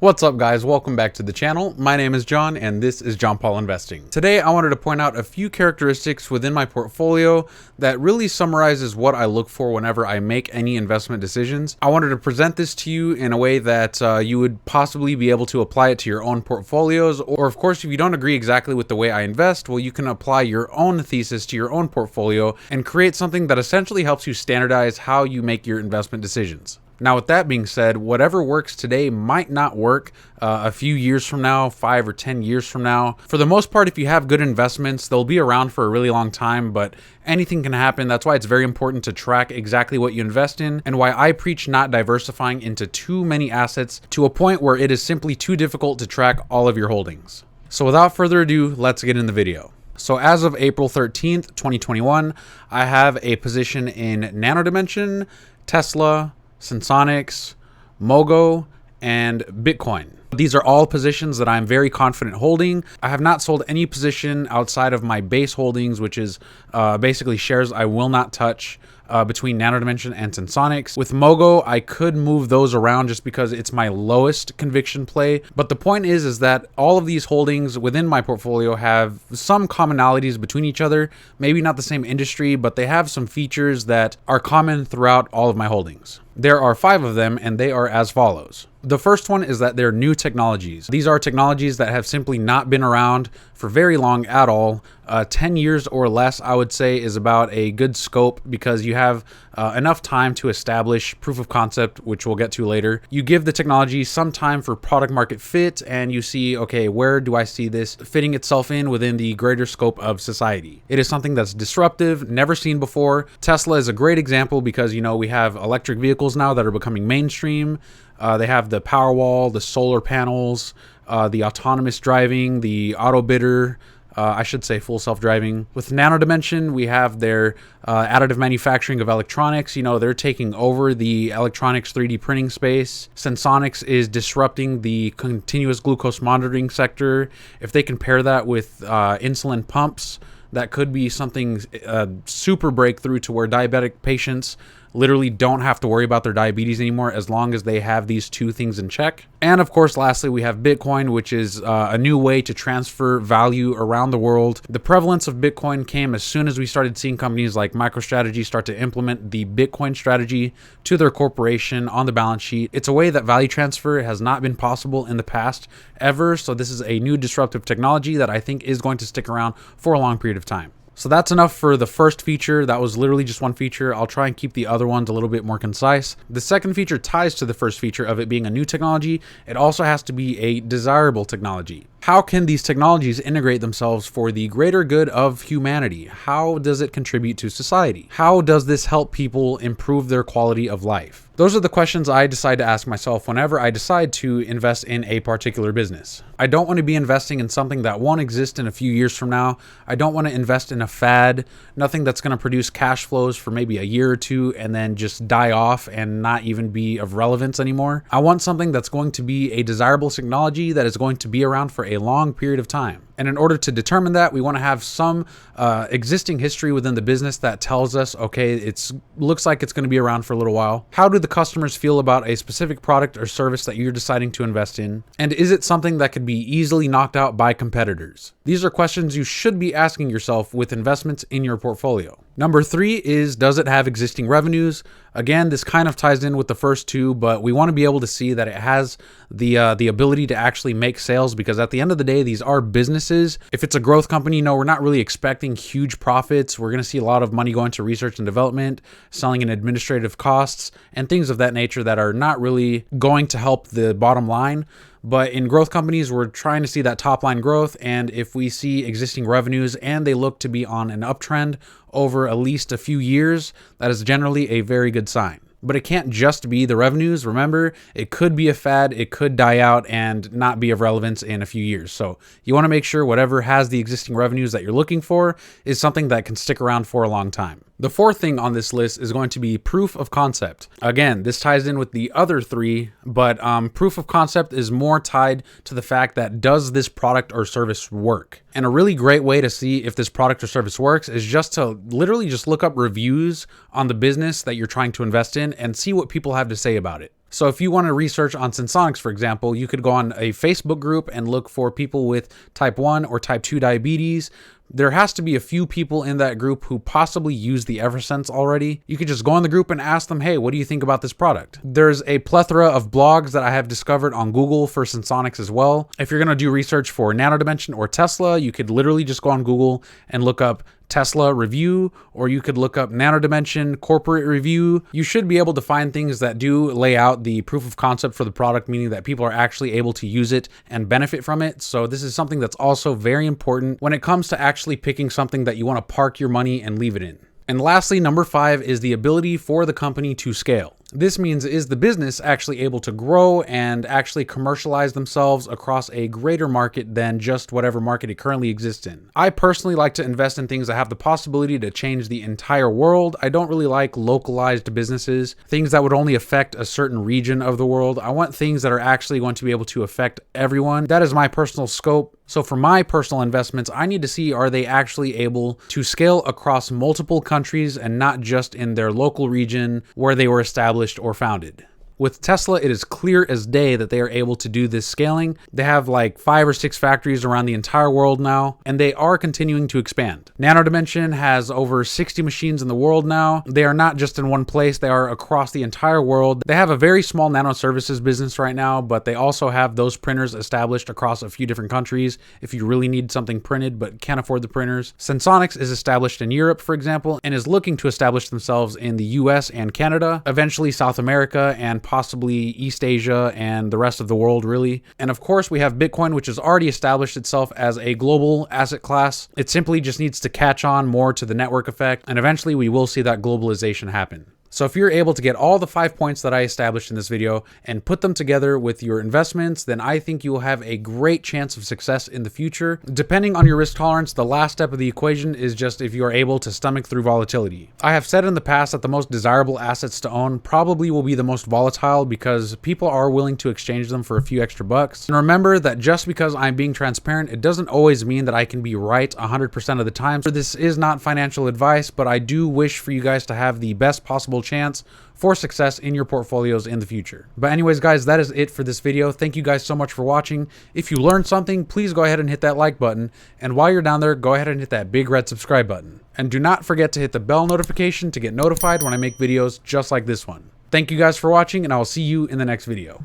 What's up, guys? Welcome back to the channel. My name is John and this is John Paul Investing. Today I wanted to point out a few characteristics within my portfolio that really summarizes what I look for whenever I make any investment decisions. I wanted to present this to you in a way that you would possibly be able to apply it to your own portfolios, or of course if you don't agree exactly with the way I invest, well, you can apply your own thesis to your own portfolio and create something that essentially helps you standardize how you make your investment decisions. Now, with that being said, whatever works today might not work a few years from now, 5 or 10 years from now. For the most part, if you have good investments, they'll be around for a really long time, but anything can happen. That's why it's very important to track exactly what you invest in, and why I preach not diversifying into too many assets to a point where it is simply too difficult to track all of your holdings. So without further ado, let's get in the video. So as of April 13th, 2021, I have a position in Nano Dimension, Tesla, Sensonics, Mogo, and Bitcoin. These are all positions that I'm very confident holding. I have not sold any position outside of my base holdings, which is basically shares I will not touch between Nano Dimension and Sensonics. With Mogo, I could move those around just because it's my lowest conviction play. But the point is that all of these holdings within my portfolio have some commonalities between each other. Maybe not the same industry, but they have some features that are common throughout all of my holdings. There are 5 of them, and they are as follows. The first one is that they're new technologies. These are technologies that have simply not been around for very long at all. 10 years or less, I would say, is about a good scope because you have enough time to establish proof of concept, which we'll get to later. You give the technology some time for product market fit, and you see, okay, where do I see this fitting itself in within the greater scope of society? It is something that's disruptive, never seen before. Tesla is a great example because, you know, we have electric vehicles now that are becoming mainstream. They have the Powerwall, the solar panels, the autonomous driving, the auto bidder, I should say full self-driving. With Nano Dimension, we have their additive manufacturing of electronics. You know, they're taking over the electronics 3D printing space. Sensonics is disrupting the continuous glucose monitoring sector. If they can pair that with insulin pumps, that could be something super breakthrough to where diabetic patients literally don't have to worry about their diabetes anymore as long as they have these 2 things in check. And of course, lastly, we have Bitcoin, which is a new way to transfer value around the world. The prevalence of Bitcoin came as soon as we started seeing companies like MicroStrategy start to implement the Bitcoin strategy to their corporation on the balance sheet. It's a way that value transfer has not been possible in the past ever. So this is a new disruptive technology that I think is going to stick around for a long period of time. So that's enough for the first feature. That was literally just one feature. I'll try and keep the other ones a little bit more concise. The second feature ties to the first feature of it being a new technology. It also has to be a desirable technology. How can these technologies integrate themselves for the greater good of humanity? How does it contribute to society? How does this help people improve their quality of life? Those are the questions I decide to ask myself whenever I decide to invest in a particular business. I don't want to be investing in something that won't exist in a few years from now. I don't want to invest in a fad, nothing that's going to produce cash flows for maybe a year or 2 and then just die off and not even be of relevance anymore. I want something that's going to be a desirable technology that is going to be around for a long period of time. And in order to determine that, we want to have some existing history within the business that tells us, okay, it looks like it's going to be around for a little while. How do the customers feel about a specific product or service that you're deciding to invest in? And is it something that could be easily knocked out by competitors? These are questions you should be asking yourself with investments in your portfolio. Number 3 is, does it have existing revenues? Again, this kind of ties in with the first 2, but we want to be able to see that it has the ability to actually make sales, because at the end of the day, these are businesses. If it's a growth company, no, we're not really expecting huge profits. We're going to see a lot of money going to research and development, selling and administrative costs, and things of that nature that are not really going to help the bottom line. But in growth companies, we're trying to see that top line growth. And if we see existing revenues and they look to be on an uptrend over at least a few years, that is generally a very good sign. But it can't just be the revenues. Remember, it could be a fad, it could die out and not be of relevance in a few years. So you want to make sure whatever has the existing revenues that you're looking for is something that can stick around for a long time. The fourth thing on this list is going to be proof of concept. Again, this ties in with the other 3, but proof of concept is more tied to the fact that, does this product or service work? And a really great way to see if this product or service works is just to literally just look up reviews on the business that you're trying to invest in and see what people have to say about it. So if you want to research on Sensonics, for example, you could go on a Facebook group and look for people with type 1 or type 2 diabetes. There has to be a few people in that group who possibly use the Eversense already. You could just go in the group and ask them, hey, what do you think about this product? There's a plethora of blogs that I have discovered on Google for Sensonics as well. If you're going to do research for Nano Dimension or Tesla, you could literally just go on Google and look up Tesla review, or you could look up Nano Dimension corporate review. You should be able to find things that do lay out the proof of concept for the product, meaning that people are actually able to use it and benefit from it. So this is something that's also very important when it comes to actually picking something that you want to park your money and leave it in. And lastly, number 5 is the ability for the company to scale. This means, is the business actually able to grow and actually commercialize themselves across a greater market than just whatever market it currently exists in? I personally like to invest in things that have the possibility to change the entire world. I don't really like localized businesses, things that would only affect a certain region of the world. I want things that are actually going to be able to affect everyone. That is my personal scope. So for my personal investments, I need to see, are they actually able to scale across multiple countries and not just in their local region where they were established or founded. With Tesla, it is clear as day that they are able to do this scaling. They have like 5 or 6 factories around the entire world now, and they are continuing to expand. Nano Dimension has over 60 machines in the world now. They are not just in one place, they are across the entire world. They have a very small nano services business right now, but they also have those printers established across a few different countries if you really need something printed but can't afford the printers. Sensonics is established in Europe, for example, and is looking to establish themselves in the US and Canada, eventually South America, and possibly East Asia and the rest of the world, really. And of course, we have Bitcoin, which has already established itself as a global asset class. It simply just needs to catch on more to the network effect, and eventually we will see that globalization happen. So if you're able to get all the 5 points that I established in this video and put them together with your investments, then I think you will have a great chance of success in the future. Depending on your risk tolerance, the last step of the equation is just if you are able to stomach through volatility. I have said in the past that the most desirable assets to own probably will be the most volatile because people are willing to exchange them for a few extra bucks. And remember that just because I'm being transparent, it doesn't always mean that I can be right 100% of the time. So this is not financial advice, but I do wish for you guys to have the best possible chance for success in your portfolios in the future. But anyways, guys, that is it for this video. Thank you guys so much for watching. If you learned something, please go ahead and hit that like button. And while you're down there, go ahead and hit that big red subscribe button. And do not forget to hit the bell notification to get notified when I make videos just like this one. Thank you guys for watching, and I will see you in the next video.